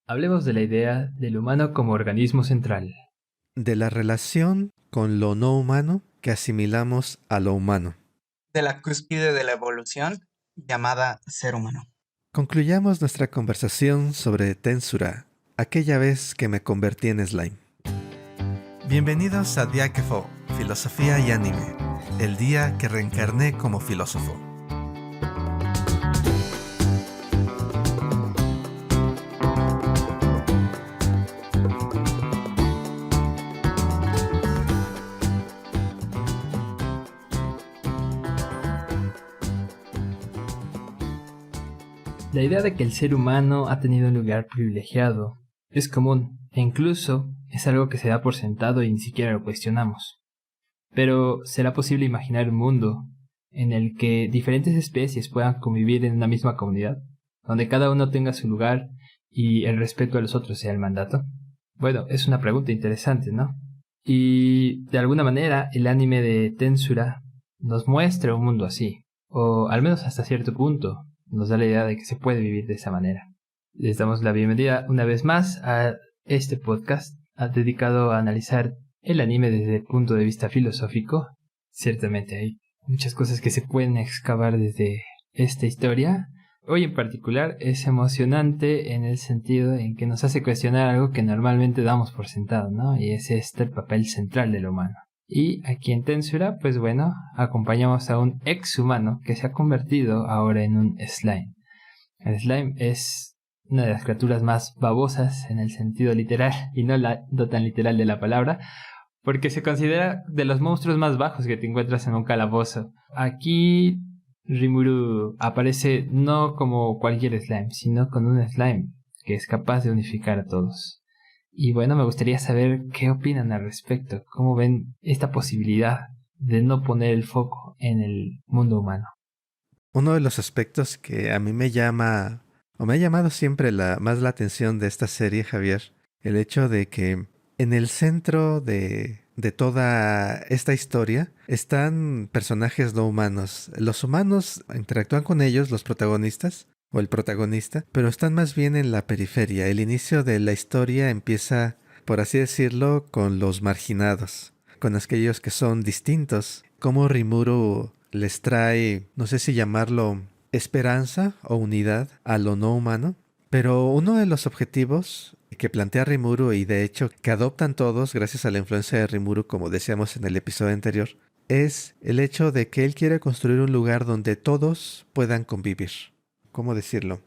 Hablemos de la idea del humano como organismo central. De la relación con lo no humano que asimilamos a lo humano. De la cúspide de la evolución llamada ser humano. Concluyamos nuestra conversación sobre Tensura, aquella vez que me convertí en slime. Bienvenidos a Diáquefo, Filosofía y Anime, el día que reencarné como filósofo. La idea de que el ser humano ha tenido un lugar privilegiado es común e incluso es algo que se da por sentado y ni siquiera lo cuestionamos. Pero ¿será posible imaginar un mundo en el que diferentes especies puedan convivir en una misma comunidad, donde cada uno tenga su lugar y el respeto a los otros sea el mandato? Bueno, es una pregunta interesante, ¿no? Y de alguna manera el anime de Tensura nos muestra un mundo así, o al menos hasta cierto punto nos da la idea de que se puede vivir de esa manera. Les damos la bienvenida una vez más a este podcast dedicado a analizar el anime desde el punto de vista filosófico. Ciertamente hay muchas cosas que se pueden excavar desde esta historia. Hoy en particular es emocionante en el sentido en que nos hace cuestionar algo que normalmente damos por sentado, ¿no? Y es el papel central del humano. Y aquí en Tensura, pues bueno, acompañamos a un ex-humano que se ha convertido ahora en un slime. El slime es una de las criaturas más babosas en el sentido literal y no tan literal de la palabra, porque se considera de los monstruos más bajos que te encuentras en un calabozo. Aquí Rimuru aparece no como cualquier slime, sino con un slime que es capaz de unificar a todos. Y bueno, me gustaría saber qué opinan al respecto, cómo ven esta posibilidad de no poner el foco en el mundo humano. Uno de los aspectos que a mí me llama, o me ha llamado siempre más la atención de esta serie, Javier, el hecho de que en el centro de toda esta historia están personajes no humanos. Los humanos interactúan con ellos, los protagonistas, o el protagonista, pero están más bien en la periferia. El inicio de la historia empieza, por así decirlo, con los marginados, con aquellos que son distintos. Como Rimuru les trae, no sé si llamarlo esperanza o unidad a lo no humano. Pero uno de los objetivos que plantea Rimuru y de hecho que adoptan todos gracias a la influencia de Rimuru, como decíamos en el episodio anterior, es el hecho de que él quiere construir un lugar donde todos puedan convivir. ¿Cómo decirlo?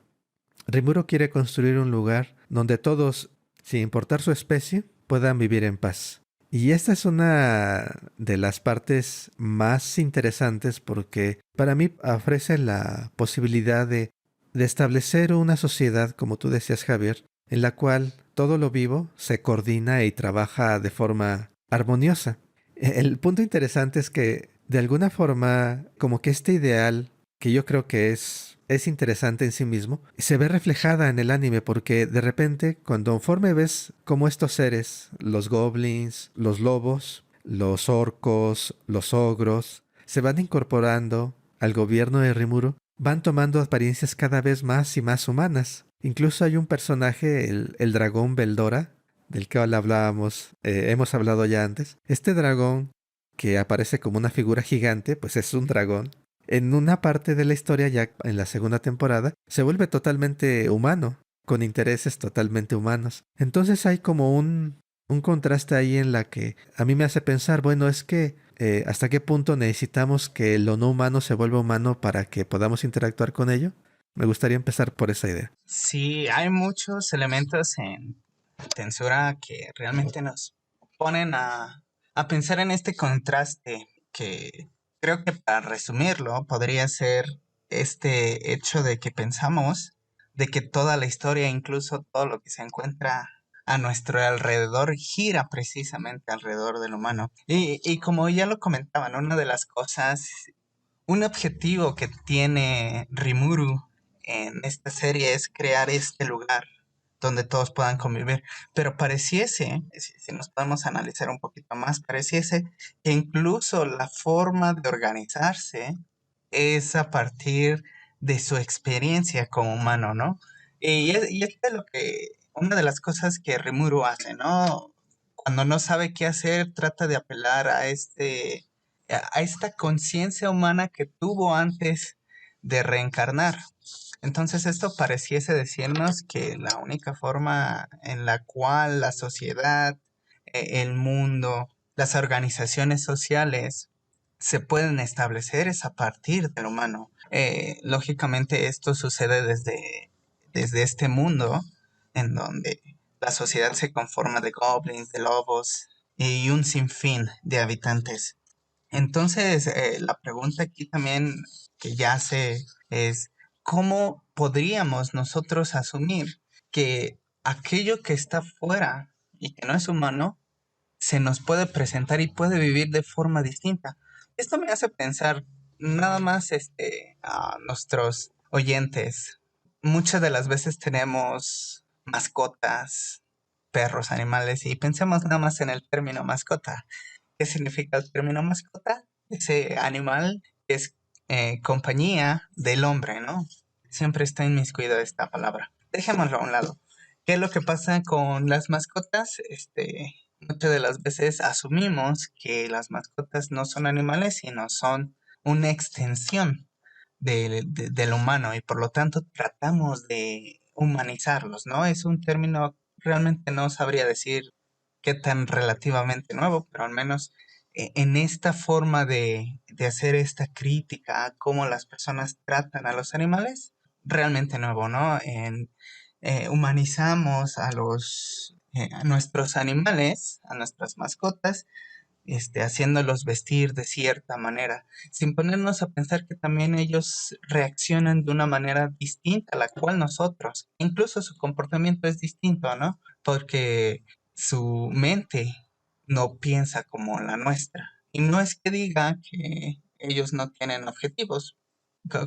Rimuru quiere construir un lugar donde todos, sin importar su especie, puedan vivir en paz. Y esta es una de las partes más interesantes porque para mí ofrece la posibilidad de establecer una sociedad, como tú decías, Javier, en la cual todo lo vivo se coordina y trabaja de forma armoniosa. El punto interesante es que, de alguna forma, como que este ideal, que yo creo que es interesante en sí mismo, se ve reflejada en el anime porque de repente, conforme ves cómo estos seres, los goblins, los lobos, los orcos, los ogros, se van incorporando al gobierno de Rimuru, van tomando apariencias cada vez más y más humanas. Incluso hay un personaje, el dragón Beldora, del que hemos hablado ya antes. Este dragón, que aparece como una figura gigante, pues es un dragón. En una parte de la historia, ya en la segunda temporada, se vuelve totalmente humano, con intereses totalmente humanos. Entonces hay como un contraste ahí en la que a mí me hace pensar, bueno, es que ¿hasta qué punto necesitamos que lo no humano se vuelva humano para que podamos interactuar con ello? Me gustaría empezar por esa idea. Sí, hay muchos elementos en Tensura que realmente nos ponen a pensar en este contraste que creo que para resumirlo podría ser este hecho de que pensamos de que toda la historia, incluso todo lo que se encuentra a nuestro alrededor, gira precisamente alrededor del humano. Y como ya lo comentaban, una de las cosas, un objetivo que tiene Rimuru en esta serie es crear este lugar donde todos puedan convivir. Pero pareciese, si nos podemos analizar un poquito más, pareciese que incluso la forma de organizarse es a partir de su experiencia como humano, ¿no? Y esto es lo que una de las cosas que Rimuru hace, ¿no? Cuando no sabe qué hacer, trata de apelar a esta conciencia humana que tuvo antes de reencarnar. Entonces esto pareciese decirnos que la única forma en la cual la sociedad, el mundo, las organizaciones sociales se pueden establecer es a partir del humano. Lógicamente esto sucede desde este mundo en donde la sociedad se conforma de goblins, de lobos y un sinfín de habitantes. Entonces, la pregunta aquí también que ya sé es, ¿cómo podríamos nosotros asumir que aquello que está fuera y que no es humano se nos puede presentar y puede vivir de forma distinta? Esto me hace pensar nada más a nuestros oyentes. Muchas de las veces tenemos mascotas, perros, animales, y pensemos nada más en el término mascota. ¿Qué significa el término mascota? Ese animal que es compañía del hombre, ¿no? Siempre está inmiscuido esta palabra. Dejémoslo a un lado. ¿Qué es lo que pasa con las mascotas? Muchas de las veces asumimos que las mascotas no son animales, sino son una extensión del humano y por lo tanto tratamos de humanizarlos, ¿no? Es un término, realmente no sabría decir qué tan relativamente nuevo, pero al menos en esta forma de hacer esta crítica a cómo las personas tratan a los animales, realmente nuevo, ¿no? Humanizamos a nuestros animales, a nuestras mascotas, haciéndolos vestir de cierta manera, sin ponernos a pensar que también ellos reaccionan de una manera distinta a la cual nosotros, incluso su comportamiento es distinto, ¿no? Porque su mente no piensa como la nuestra. Y no es que diga que ellos no tienen objetivos.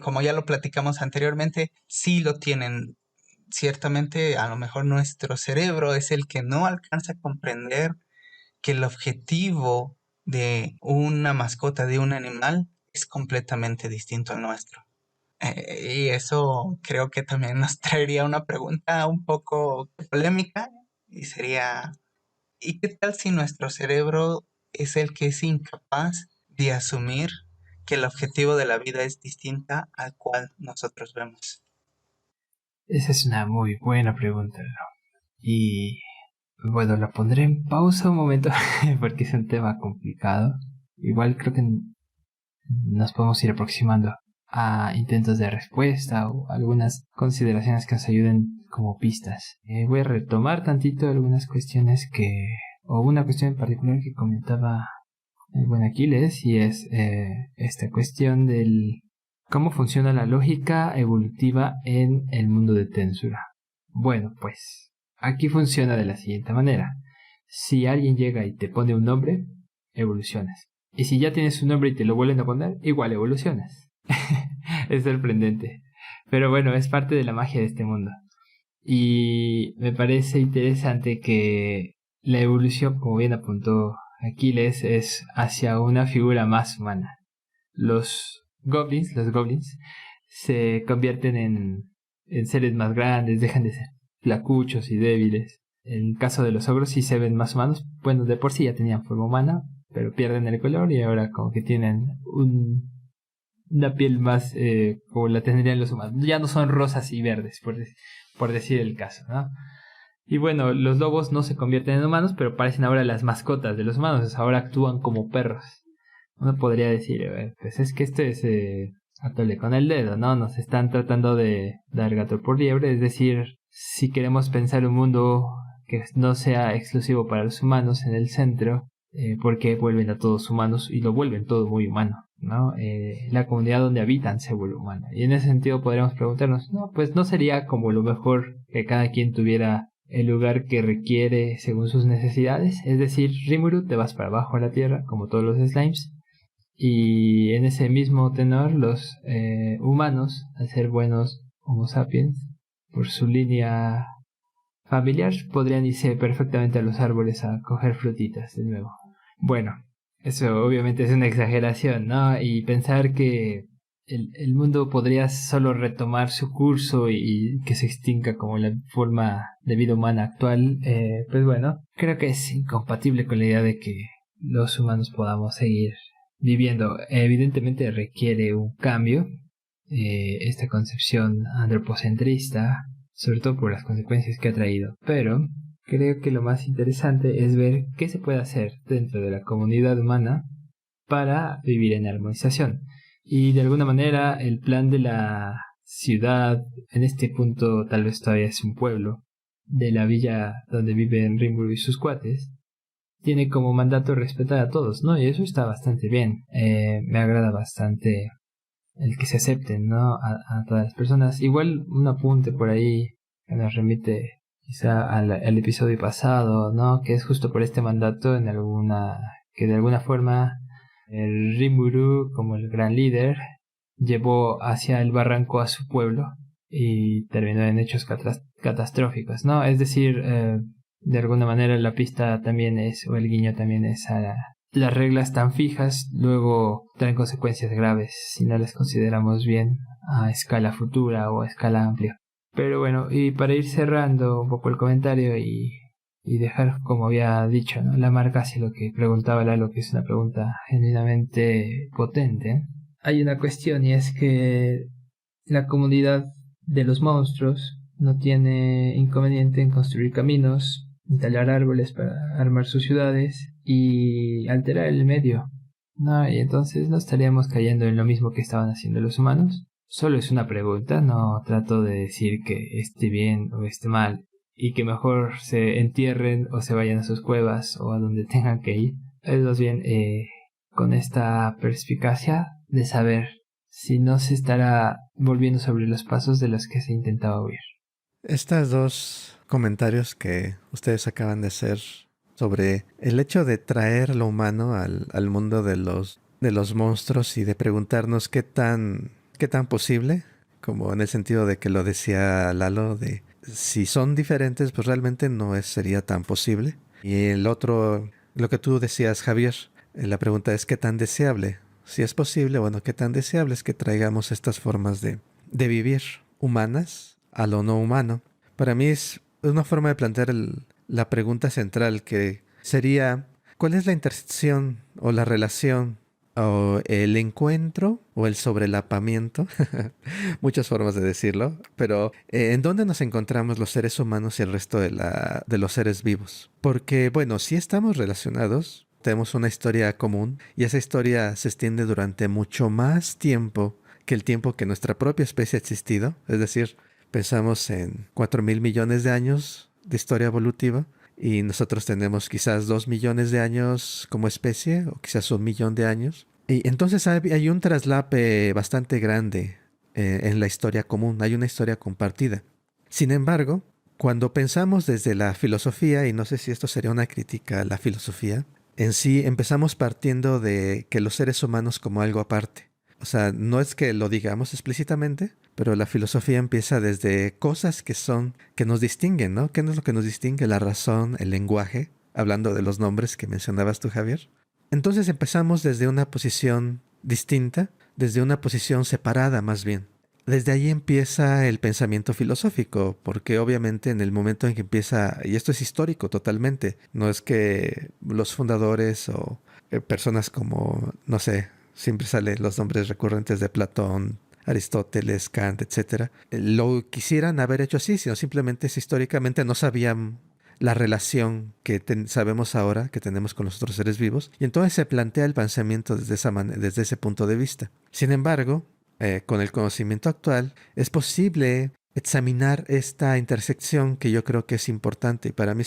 Como ya lo platicamos anteriormente, sí lo tienen. Ciertamente, a lo mejor nuestro cerebro es el que no alcanza a comprender que el objetivo de una mascota, de un animal, es completamente distinto al nuestro. Y eso creo que también nos traería una pregunta un poco polémica y sería, ¿y qué tal si nuestro cerebro es el que es incapaz de asumir que el objetivo de la vida es distinta al cual nosotros vemos? Esa es una muy buena pregunta, ¿no? Y bueno, la pondré en pausa un momento porque es un tema complicado. Igual creo que nos podemos ir aproximando a intentos de respuesta o algunas consideraciones que nos ayuden como pistas. Voy a retomar tantito algunas cuestiones o una cuestión en particular que comentaba el buen Aquiles, y es esta cuestión del cómo funciona la lógica evolutiva en el mundo de Tensura. Bueno, pues aquí funciona de la siguiente manera. Si alguien llega y te pone un nombre, evolucionas. Y si ya tienes un nombre y te lo vuelven a poner, igual evolucionas. Es sorprendente. Pero bueno, es parte de la magia de este mundo. Y me parece interesante que la evolución, como bien apuntó Aquiles, es hacia una figura más humana. Los goblins se convierten en seres más grandes, dejan de ser flacuchos y débiles. En el caso de los ogros sí se ven más humanos. Bueno, de por sí ya tenían forma humana, pero pierden el color y ahora como que tienen una piel más como la tendrían los humanos. Ya no son rosas y verdes, por decir el caso, ¿no? Y bueno, los lobos no se convierten en humanos, pero parecen ahora las mascotas de los humanos. Ahora actúan como perros. Uno podría decir, pues es que esto es atole con el dedo, ¿no? Nos están tratando de dar gato por liebre. Es decir, si queremos pensar un mundo que no sea exclusivo para los humanos en el centro, porque vuelven a todos humanos y lo vuelven todo muy humano, ¿no? La comunidad donde habitan se vuelve humana. Y en ese sentido podríamos preguntarnos, no, pues no sería como lo mejor que cada quien tuviera el lugar que requiere según sus necesidades. Es decir, Rimuru, te vas para abajo a la tierra, como todos los slimes. Y en ese mismo tenor, los humanos, al ser buenos Homo sapiens, por su línea familiar, podrían irse perfectamente a los árboles a coger frutitas de nuevo. Bueno, eso obviamente es una exageración, ¿no? Y pensar que el mundo podría solo retomar su curso y que se extinga como la forma de vida humana actual, pues bueno, creo que es incompatible con la idea de que los humanos podamos seguir viviendo. Evidentemente requiere un cambio, esta concepción antropocentrista, sobre todo por las consecuencias que ha traído, pero creo que lo más interesante es ver qué se puede hacer dentro de la comunidad humana para vivir en armonización. Y de alguna manera el plan de la ciudad, en este punto tal vez todavía es un pueblo, de la villa donde viven Rimuru y sus cuates, tiene como mandato respetar a todos, ¿no? Y eso está bastante bien. Me agrada bastante el que se acepten, ¿no? A todas las personas. Igual un apunte por ahí que nos remite quizá al episodio pasado, ¿no? Que es justo por este mandato que de alguna forma el Rimuru, como el gran líder, llevó hacia el barranco a su pueblo y terminó en hechos catastróficos, ¿no? Es decir, de alguna manera la pista también es, o el guiño también es a las reglas tan fijas, luego traen consecuencias graves si no las consideramos bien a escala futura o a escala amplia. Pero bueno, y para ir cerrando un poco el comentario y dejar, como había dicho, ¿no?, la marca hacia lo que preguntaba Lalo, que es una pregunta genuinamente potente. Hay una cuestión, y es que la comunidad de los monstruos no tiene inconveniente en construir caminos, en talar árboles para armar sus ciudades y alterar el medio, ¿no? Y entonces no estaríamos cayendo en lo mismo que estaban haciendo los humanos. Solo es una pregunta, no trato de decir que esté bien o esté mal, y que mejor se entierren o se vayan a sus cuevas o a donde tengan que ir. Es más bien con esta perspicacia de saber si no se estará volviendo sobre los pasos de los que se intentaba huir. Estos dos comentarios que ustedes acaban de hacer sobre el hecho de traer lo humano al mundo de los monstruos y de preguntarnos qué tan posible, como en el sentido de que lo decía Lalo, de si son diferentes, pues realmente no sería tan posible. Y el otro, lo que tú decías, Javier, la pregunta es qué tan deseable. Si es posible, bueno, qué tan deseable es que traigamos estas formas de vivir humanas a lo no humano. Para mí es una forma de plantear la pregunta central, que sería, ¿cuál es la intersección o la relación o el encuentro o el sobrelapamiento? Muchas formas de decirlo, pero ¿en dónde nos encontramos los seres humanos y el resto de los seres vivos? Porque, bueno, si estamos relacionados, tenemos una historia común y esa historia se extiende durante mucho más tiempo que el tiempo que nuestra propia especie ha existido. Es decir, pensamos en 4.000 millones de años de historia evolutiva y nosotros tenemos quizás 2 millones de años como especie o quizás 1 millón de años. Y entonces hay un traslape bastante grande en la historia común, hay una historia compartida. Sin embargo, cuando pensamos desde la filosofía, y no sé si esto sería una crítica a la filosofía, en sí empezamos partiendo de que los seres humanos como algo aparte. O sea, no es que lo digamos explícitamente, pero la filosofía empieza desde cosas que nos distinguen, ¿no? ¿Qué es lo que nos distingue? La razón, el lenguaje, hablando de los nombres que mencionabas tú, Javier. Entonces empezamos desde una posición distinta, desde una posición separada más bien. Desde ahí empieza el pensamiento filosófico, porque obviamente en el momento en que empieza, y esto es histórico totalmente, no es que los fundadores o personas como, no sé, siempre salen los nombres recurrentes de Platón, Aristóteles, Kant, etc., lo quisieran haber hecho así, sino simplemente históricamente no sabían la relación que sabemos ahora que tenemos con los otros seres vivos, y entonces se plantea el pensamiento desde ese punto de vista. Sin embargo, con el conocimiento actual, es posible examinar esta intersección que yo creo que es importante, y para mí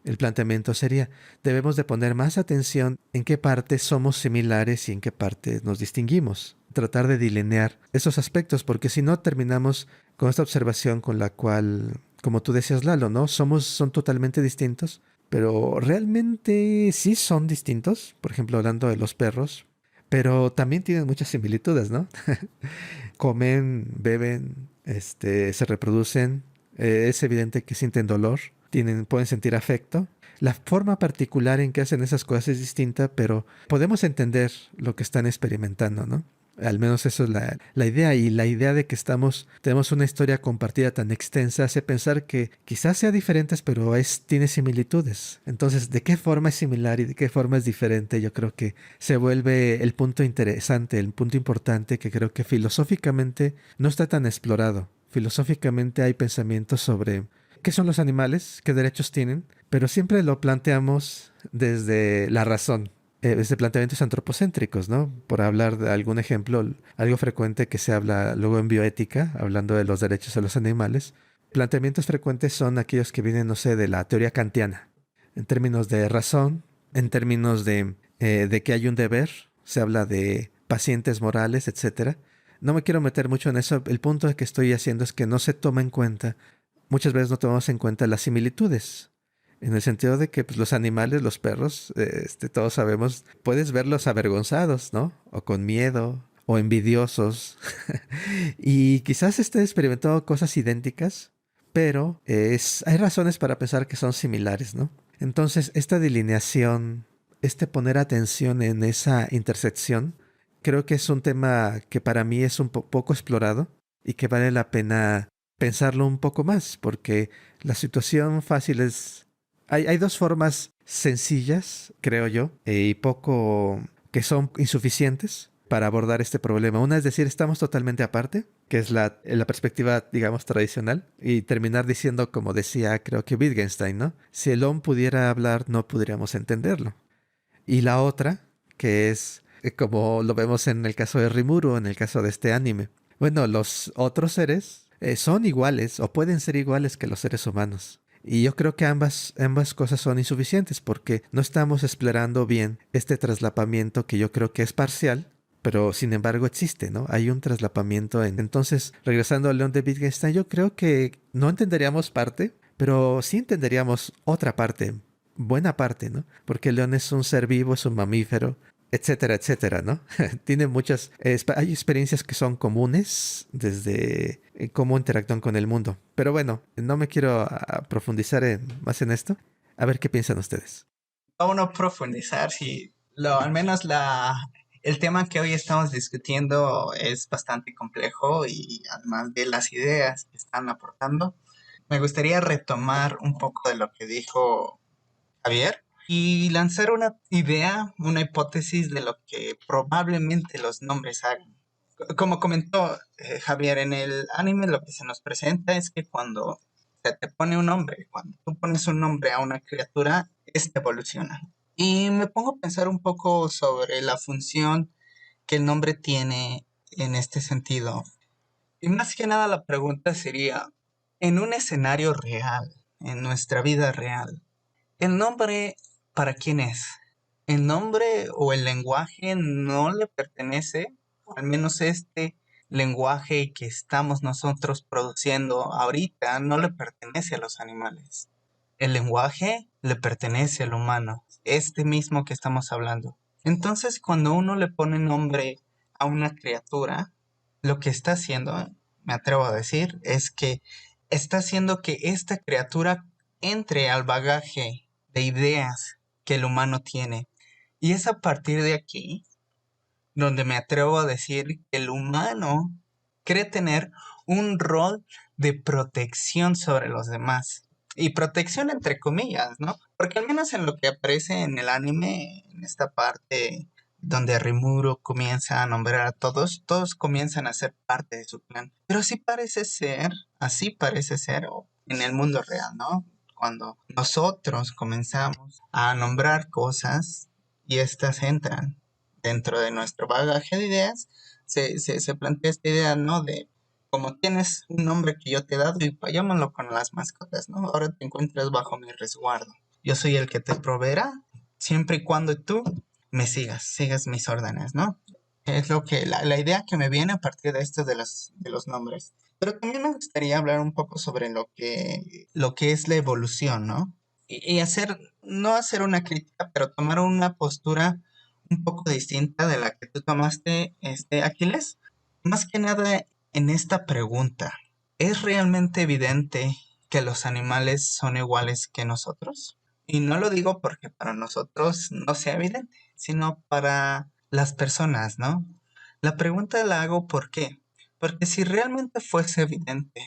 el planteamiento sería, debemos de poner más atención en qué parte somos similares y en qué parte nos distinguimos. Tratar de delinear esos aspectos, porque si no terminamos con esta observación con la cual, como tú decías, Lalo, ¿no? Son totalmente distintos, pero realmente sí son distintos. Por ejemplo, hablando de los perros, pero también tienen muchas similitudes, ¿no? Comen, beben, se reproducen. Es evidente que sienten dolor, pueden sentir afecto. La forma particular en que hacen esas cosas es distinta, pero podemos entender lo que están experimentando, ¿no? Al menos eso es la idea. Y la idea de que tenemos una historia compartida tan extensa hace pensar que quizás sea diferentes, pero tiene similitudes. Entonces, ¿de qué forma es similar y de qué forma es diferente? Yo creo que se vuelve el punto interesante, el punto importante que creo que filosóficamente no está tan explorado. Filosóficamente hay pensamientos sobre qué son los animales, qué derechos tienen, pero siempre lo planteamos desde la razón, desde planteamientos antropocéntricos, ¿no? Por hablar de algún ejemplo, algo frecuente que se habla luego en bioética, hablando de los derechos de los animales. Planteamientos frecuentes son aquellos que vienen, no sé, de la teoría kantiana, en términos de razón, en términos de que hay un deber, se habla de pacientes morales, etcétera. No me quiero meter mucho en eso. El punto que estoy haciendo es que no se toma en cuenta, muchas veces no tomamos en cuenta las similitudes. En el sentido de que pues, los animales, los perros, todos sabemos, puedes verlos avergonzados, ¿no? O con miedo, o envidiosos. Y quizás estén experimentando cosas idénticas, pero hay razones para pensar que son similares, ¿no? Entonces, esta delineación, poner atención en esa intersección, creo que es un tema que para mí es un poco explorado y que vale la pena pensarlo un poco más, porque la situación fácil es... Hay dos formas sencillas, creo yo, y poco que son insuficientes para abordar este problema. Una es decir, estamos totalmente aparte, que es la perspectiva, digamos, tradicional, y terminar diciendo, como decía, creo que Wittgenstein, ¿no? Si el hombre pudiera hablar, no podríamos entenderlo. Y la otra, que es como lo vemos en el caso de Rimuru, en el caso de este anime. Bueno, los otros seres son iguales o pueden ser iguales que los seres humanos. Y yo creo que ambas cosas son insuficientes porque no estamos explorando bien este traslapamiento que yo creo que es parcial, pero sin embargo existe, ¿no? Hay un traslapamiento. Entonces, regresando al León de Wittgenstein, yo creo que no entenderíamos parte, pero sí entenderíamos otra parte, buena parte, ¿no? Porque el león es un ser vivo, es un mamífero, etcétera, etcétera, ¿no? Tiene muchas... hay experiencias que son comunes desde cómo interactúan con el mundo. Pero bueno, no me quiero profundizar más en esto. A ver qué piensan ustedes. A uno profundizar, si al menos el tema que hoy estamos discutiendo es bastante complejo y además de las ideas que están aportando, me gustaría retomar un poco de lo que dijo Javier y lanzar una idea, una hipótesis de lo que probablemente los nombres hagan. Como comentó Javier, en el anime lo que se nos presenta es que cuando se te pone un nombre, cuando tú pones un nombre a una criatura, esta evoluciona. Y me pongo a pensar un poco sobre la función que el nombre tiene en este sentido. Y más que nada la pregunta sería, en un escenario real, en nuestra vida real, ¿el nombre para quién es? ¿El nombre o el lenguaje no le pertenece? Al menos este lenguaje que estamos nosotros produciendo ahorita no le pertenece a los animales. El lenguaje le pertenece al humano, este mismo que estamos hablando. Entonces, cuando uno le pone nombre a una criatura, lo que está haciendo, me atrevo a decir, es que está haciendo que esta criatura entre al bagaje de ideas que el humano tiene. Y es a partir de aquí donde me atrevo a decir que el humano cree tener un rol de protección sobre los demás. Y protección entre comillas, ¿no? Porque al menos en lo que aparece en el anime, en esta parte donde Rimuru comienza a nombrar a todos, todos comienzan a ser parte de su plan. Pero así parece ser en el mundo real, ¿no? Cuando nosotros comenzamos a nombrar cosas y estas entran dentro de nuestro bagaje de ideas, se plantea esta idea, ¿no? De como tienes un nombre que yo te he dado y vayámoslo con las mascotas, ¿no? Ahora te encuentras bajo mi resguardo. Yo soy el que te proveerá siempre y cuando tú me sigas mis órdenes, ¿no? Es la idea que me viene a partir de esto de los nombres. Pero también me gustaría hablar un poco sobre lo que es la evolución, ¿no? Y no hacer una crítica, pero tomar una postura un poco distinta de la que tú tomaste, Aquiles. Más que nada en esta pregunta, ¿es realmente evidente que los animales son iguales que nosotros? Y no lo digo porque para nosotros no sea evidente, sino para las personas, ¿no? La pregunta la hago ¿por qué? Porque si realmente fuese evidente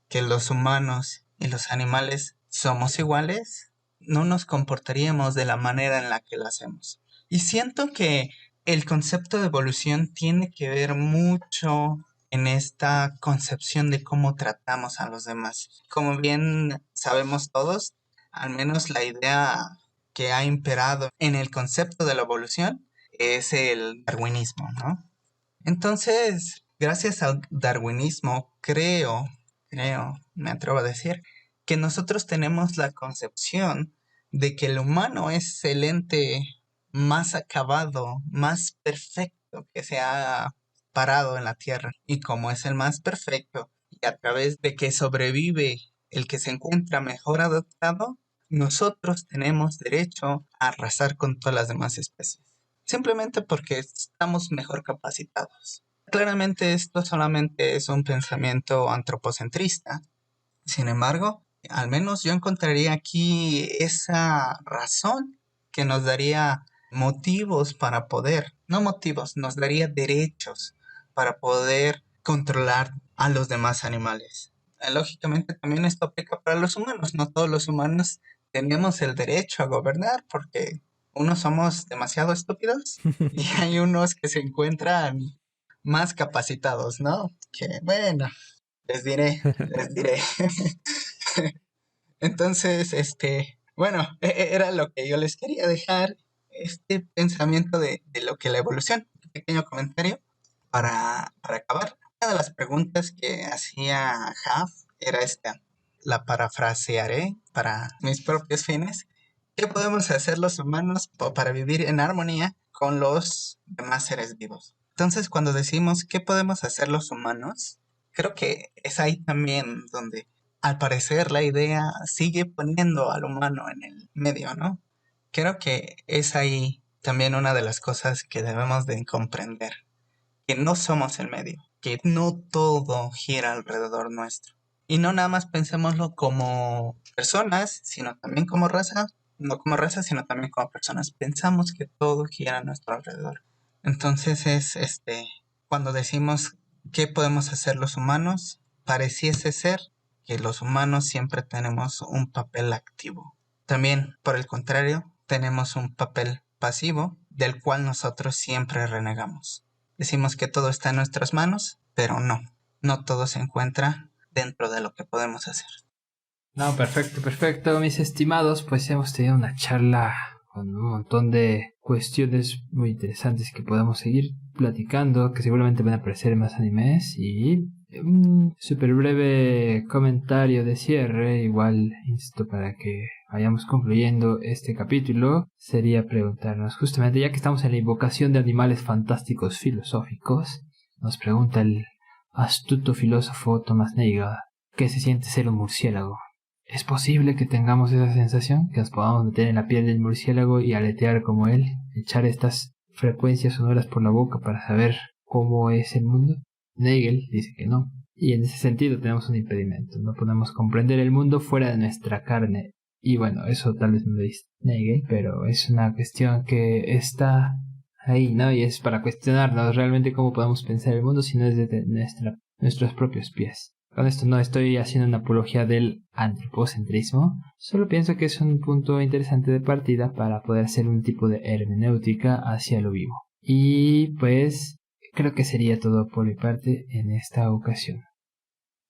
que los humanos y los animales somos iguales, no nos comportaríamos de la manera en la que lo hacemos. Y siento que el concepto de evolución tiene que ver mucho en esta concepción de cómo tratamos a los demás. Como bien sabemos todos, al menos la idea que ha imperado en el concepto de la evolución es el darwinismo, ¿no? Entonces, gracias al darwinismo, me atrevo a decir, que nosotros tenemos la concepción de que el humano es el ente más acabado, más perfecto que se ha parado en la Tierra. Y como es el más perfecto, y a través de que sobrevive el que se encuentra mejor adaptado, nosotros tenemos derecho a arrasar con todas las demás especies simplemente porque estamos mejor capacitados. Claramente esto solamente es un pensamiento antropocentrista. Sin embargo, al menos yo encontraría aquí esa razón que nos daría motivos para poder, no motivos, nos daría derechos para poder controlar a los demás animales. Lógicamente también esto aplica para los humanos. No todos los humanos tenemos el derecho a gobernar porque unos somos demasiado estúpidos y hay unos que se encuentran más capacitados, ¿no? Que bueno, les diré. Entonces, bueno, era lo que yo les quería dejar, este pensamiento de lo que la evolución, un pequeño comentario para acabar. Una de las preguntas que hacía Haf era esta, la parafrasearé para mis propios fines. ¿Qué podemos hacer los humanos para vivir en armonía con los demás seres vivos? Entonces, cuando decimos qué podemos hacer los humanos, creo que es ahí también donde, al parecer, la idea sigue poniendo al humano en el medio, ¿no? Creo que es ahí también una de las cosas que debemos de comprender, que no somos el medio, que no todo gira alrededor nuestro. Y no nada más pensémoslo como personas, sino también como raza, no como raza, sino también como personas. Pensamos que todo gira a nuestro alrededor. Entonces es cuando decimos qué podemos hacer los humanos, pareciese ser que los humanos siempre tenemos un papel activo. También, por el contrario, tenemos un papel pasivo del cual nosotros siempre renegamos. Decimos que todo está en nuestras manos, pero no todo se encuentra dentro de lo que podemos hacer. No, perfecto, perfecto, mis estimados. Pues hemos tenido una charla con un montón de cuestiones muy interesantes que podemos seguir platicando, que seguramente van a aparecer en más animes. Y un súper breve comentario de cierre, igual, insisto, para que vayamos concluyendo este capítulo, sería preguntarnos, justamente ya que estamos en la invocación de animales fantásticos filosóficos, nos pregunta el astuto filósofo Thomas Nagel, ¿qué se siente ser un murciélago? ¿Es posible que tengamos esa sensación? ¿Que nos podamos meter en la piel del murciélago y aletear como él? ¿Echar estas frecuencias sonoras por la boca para saber cómo es el mundo? Nagel dice que no. Y en ese sentido tenemos un impedimento. No podemos comprender el mundo fuera de nuestra carne. Y bueno, eso tal vez no lo dice Nagel, pero es una cuestión que está ahí, ¿no? Y es para cuestionarnos realmente cómo podemos pensar el mundo si no es desde nuestros propios pies. Con esto no estoy haciendo una apología del antropocentrismo, solo pienso que es un punto interesante de partida para poder hacer un tipo de hermenéutica hacia lo vivo. Y pues creo que sería todo por mi parte en esta ocasión.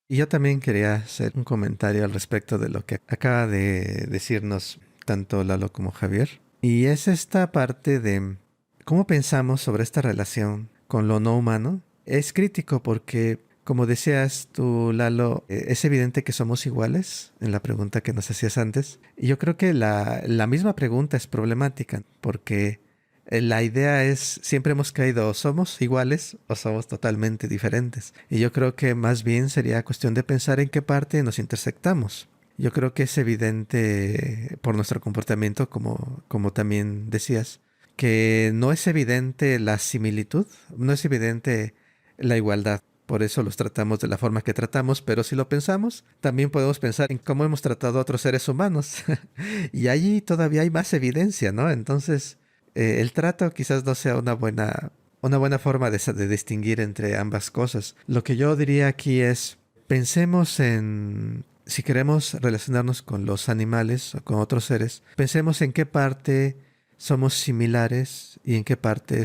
Y yo también quería hacer un comentario al respecto de lo que acaba de decirnos tanto Lalo como Javier. Y es esta parte de cómo pensamos sobre esta relación con lo no humano. Es crítico porque, como decías tú, Lalo, es evidente que somos iguales en la pregunta que nos hacías antes. Y yo creo que la misma pregunta es problemática porque la idea es, siempre hemos creído o somos iguales o somos totalmente diferentes. Y yo creo que más bien sería cuestión de pensar en qué parte nos intersectamos. Yo creo que es evidente por nuestro comportamiento, como también decías, que no es evidente la similitud, no es evidente la igualdad. Por eso los tratamos de la forma que tratamos, pero si lo pensamos, también podemos pensar en cómo hemos tratado a otros seres humanos. Y allí todavía hay más evidencia, ¿no? Entonces, el trato quizás no sea una una buena forma de distinguir entre ambas cosas. Lo que yo diría aquí es, pensemos en, si queremos relacionarnos con los animales o con otros seres, pensemos en qué parte somos similares y en qué parte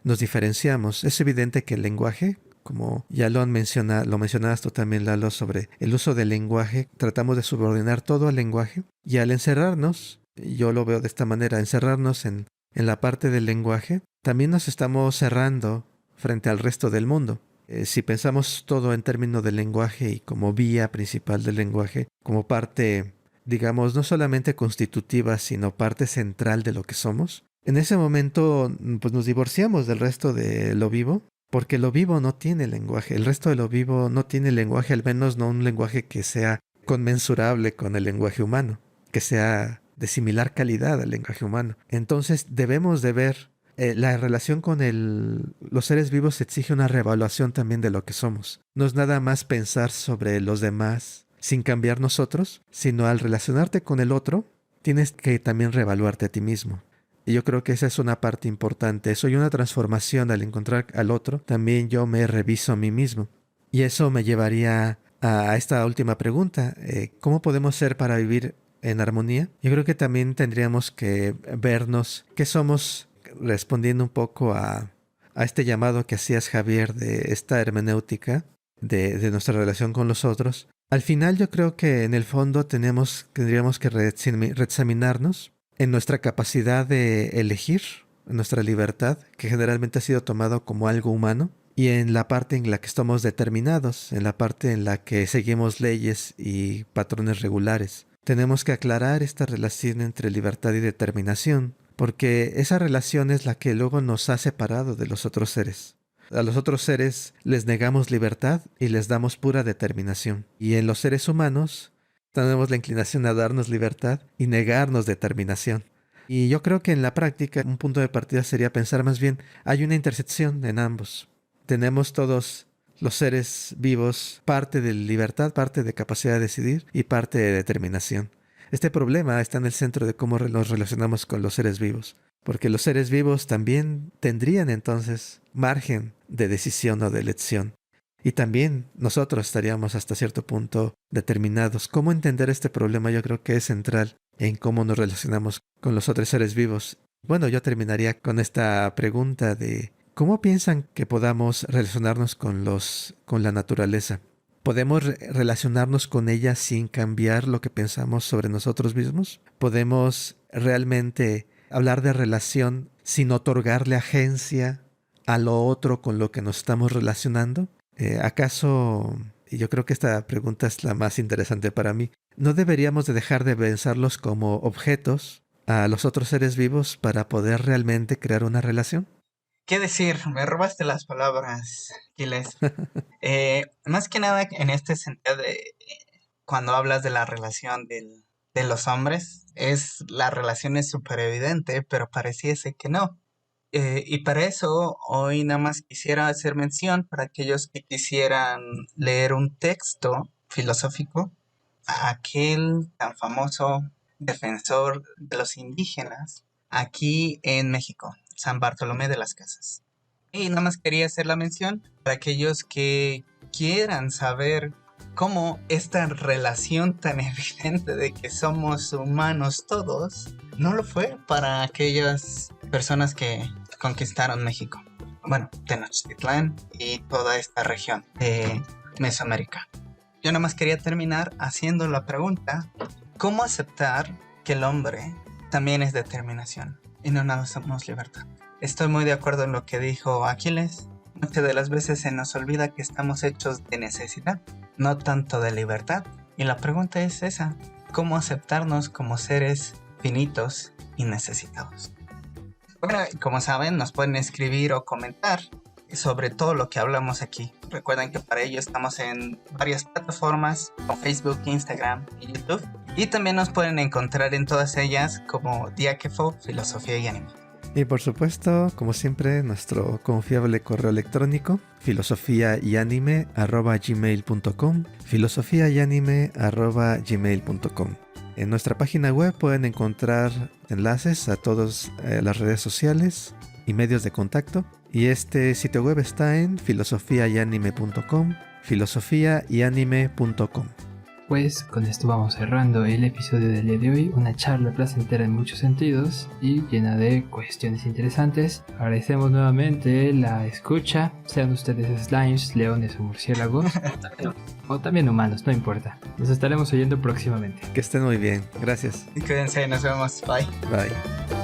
nos diferenciamos. Es evidente que el lenguaje, como ya lo mencionabas tú también, Lalo, sobre el uso del lenguaje, tratamos de subordinar todo al lenguaje, y al encerrarnos, yo lo veo de esta manera, encerrarnos en la parte del lenguaje, también nos estamos cerrando frente al resto del mundo. Si pensamos todo en términos del lenguaje y como vía principal del lenguaje, como parte, digamos, no solamente constitutiva, sino parte central de lo que somos, en ese momento pues nos divorciamos del resto de lo vivo, porque lo vivo no tiene lenguaje. El resto de lo vivo no tiene lenguaje, al menos no un lenguaje que sea conmensurable con el lenguaje humano, que sea de similar calidad al lenguaje humano. Entonces debemos de ver la relación con los seres vivos exige una reevaluación también de lo que somos. No es nada más pensar sobre los demás sin cambiar nosotros, sino al relacionarte con el otro, tienes que también reevaluarte a ti mismo. Y yo creo que esa es una parte importante. Soy una transformación al encontrar al otro. También yo me reviso a mí mismo. Y eso me llevaría a esta última pregunta. ¿Cómo podemos ser para vivir en armonía? Yo creo que también tendríamos que vernos qué somos, respondiendo un poco a este llamado que hacías, Javier, de esta hermenéutica de nuestra relación con los otros. Al final yo creo que en el fondo tendríamos que reexaminarnos en nuestra capacidad de elegir, en nuestra libertad, que generalmente ha sido tomado como algo humano, y en la parte en la que estamos determinados, en la parte en la que seguimos leyes y patrones regulares. Tenemos que aclarar esta relación entre libertad y determinación, porque esa relación es la que luego nos ha separado de los otros seres. A los otros seres les negamos libertad y les damos pura determinación. Y en los seres humanos tenemos la inclinación a darnos libertad y negarnos determinación. Y yo creo que en la práctica un punto de partida sería pensar más bien, hay una intersección en ambos. Tenemos todos los seres vivos parte de libertad, parte de capacidad de decidir y parte de determinación. Este problema está en el centro de cómo nos relacionamos con los seres vivos, porque los seres vivos también tendrían entonces margen de decisión o de elección. Y también nosotros estaríamos hasta cierto punto determinados. ¿Cómo entender este problema? Yo creo que es central en cómo nos relacionamos con los otros seres vivos. Bueno, yo terminaría con esta pregunta de ¿cómo piensan que podamos relacionarnos con la naturaleza? ¿Podemos relacionarnos con ella sin cambiar lo que pensamos sobre nosotros mismos? ¿Podemos realmente hablar de relación sin otorgarle agencia a lo otro con lo que nos estamos relacionando? ¿Acaso, y yo creo que esta pregunta es la más interesante para mí, no deberíamos de dejar de pensarlos como objetos a los otros seres vivos para poder realmente crear una relación? ¿Qué decir? Me robaste las palabras, Aquiles. Más que nada en este sentido cuando hablas de la relación de los hombres, la relación es súper evidente, pero pareciese que no. Y para eso, hoy nada más quisiera hacer mención para aquellos que quisieran leer un texto filosófico, a aquel tan famoso defensor de los indígenas aquí en México, San Bartolomé de las Casas. Y nada más quería hacer la mención para aquellos que quieran saber cómo esta relación tan evidente de que somos humanos todos no lo fue para aquellas personas que conquistaron México. Bueno, Tenochtitlán y toda esta región de Mesoamérica. Yo nada más quería terminar haciendo la pregunta: ¿cómo aceptar que el hombre también es determinación y no nada somos libertad? Estoy muy de acuerdo en lo que dijo Aquiles. Muchas de las veces se nos olvida que estamos hechos de necesidad, no tanto de libertad. Y la pregunta es esa: ¿cómo aceptarnos como seres finitos y necesitados? Bueno, como saben, nos pueden escribir o comentar sobre todo lo que hablamos aquí. Recuerden que para ello estamos en varias plataformas como Facebook, Instagram y YouTube. Y también nos pueden encontrar en todas ellas como Diáquefo, Filosofía y Anime. Y por supuesto, como siempre, nuestro confiable correo electrónico, filosofiayanime@gmail.com, filosofiayanime@gmail.com. En nuestra página web pueden encontrar enlaces a todas las redes sociales y medios de contacto. Y este sitio web está en filosofiayanime.com, filosofiayanime.com. Pues con esto vamos cerrando el episodio del día de hoy, una charla placentera en muchos sentidos y llena de cuestiones interesantes. Agradecemos nuevamente la escucha, sean ustedes slimes, leones o murciélagos, o también humanos, no importa. Nos estaremos oyendo próximamente. Que estén muy bien. Gracias. Cuídense, nos vemos. Bye. Bye.